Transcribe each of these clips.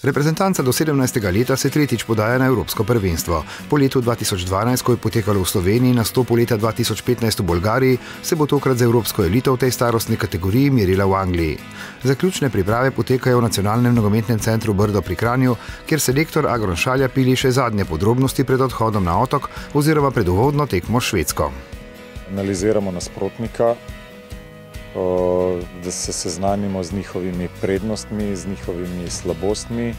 Reprezentanca do 17. leta se tretjič podaja na Evropsko prvenstvo. Po letu 2012, ko je potekalo v Sloveniji, nastopu leta 2015 v Bolgariji, se bo tokrat z evropsko elito v tej starostni kategoriji merila v Angliji. Zaključne priprave potekajo v Nacionalnem nogometnem centru Brdo pri Kranju, kjer selektor Agron Šalja pili še zadnje podrobnosti pred odhodom na otok oziroma pred uvodno tekmo s Švedsko. Analiziramo nasprotnika, da se seznanimo z njihovimi prednostmi, z njihovimi slabostmi.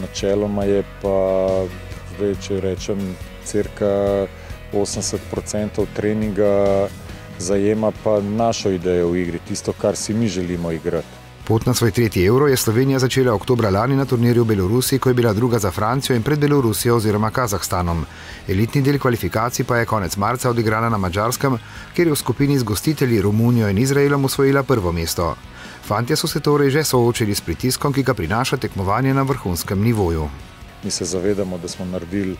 Načeloma je pa, zdaj, če rečem, cirka 80% treninga zajema pa našo idejo v igri, tisto, kar si mi želimo igrati. Pot na svoj tretji Euro je Slovenija začela oktobra lani na turnirju v Belorusiji, ko je bila druga za Francijo in pred Belorusijo oziroma Kazahstanom. Elitni del kvalifikacij pa je konec marca odigrana na Madžarskem, kjer je v skupini z gostitelji Romunijo in Izraelom osvojila prvo mesto. Fantje so se torej že soočili s pritiskom, ki ga prinaša tekmovanje na vrhunskem nivoju. Mi se zavedamo, da smo naredili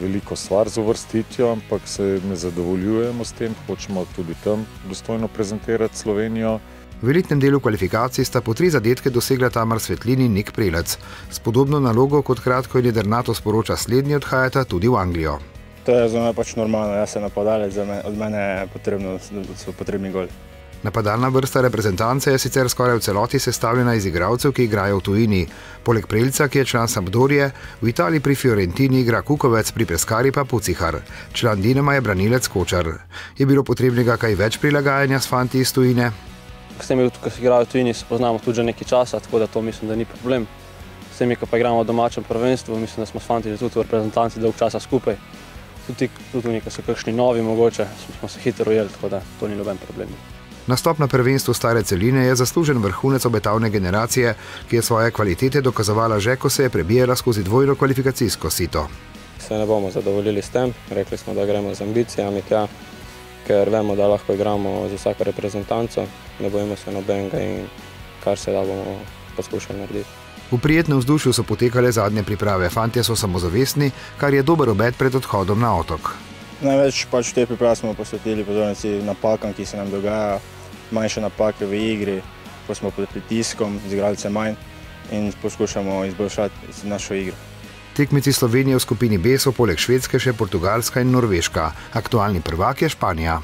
veliko stvar z uvrstitvijo, ampak se ne zadovoljujemo s tem, hočemo tudi tam dostojno prezentirati Slovenijo. V elitnem delu kvalifikacij sta po 3 zadetke dosegla Tamar Svetlin in Nik Prelec. S podobno nalogo kot kratko in jedrnato sporoča slednji, odhajata tudi v Anglijo. To je za me pač normalno, jaz sem napadalec, od mene so potrebni goli. Napadalna vrsta reprezentance je sicer skoraj v celoti sestavljena iz igralcev, ki igrajo v tujini. Poleg Prelca, ki je član Sampdorije, v Italiji pri Fiorentini igra Kukovec, pri Peskari pa Pucihar. Član Dinama je branilec Kočar. Je bilo potrebnega kaj več prilagajanja s fanti iz tujine? S temi, ki se igrajo v tujini, se poznamo tudi že nekaj časa, tako da to mislim, da ni problem. S temi, ki pa igramo v domačem prvenstvu, mislim, da smo s fanti že tudi v reprezentanci dolg časa skupaj. Tudi nekaj so kakšni novi mogoče, smo se hitro ujeli, tako da to ni noben problem. Nastop na prvenstvu stare celine je zaslužen vrhunec obetavne generacije, ki je svoje kvalitete dokazovala že, ko se je prebijala skozi dvojno kvalifikacijsko sito. Se ne bomo zadovoljili s tem, rekli smo, da gremo z ambicijami tja, ker vemo, da lahko igramo z vsako reprezentanco, ne bojimo se nobenega in kar se da bomo poskušali narediti. V prijetnem vzdušju so potekale zadnje priprave, fantje so samozavestni, kar je dober obet pred odhodom na otok. Največ pač v tej pripravi smo posvetili pozornosti napakam, ki se nam dogajajo, manjše napake v igri, ko smo pod pritiskom, z igralce manj in poskušamo izboljšati našo igro. Tekmeci Slovenije v skupini B so poleg Švedske še Portugalska in Norveška. Aktualni prvak je Španija.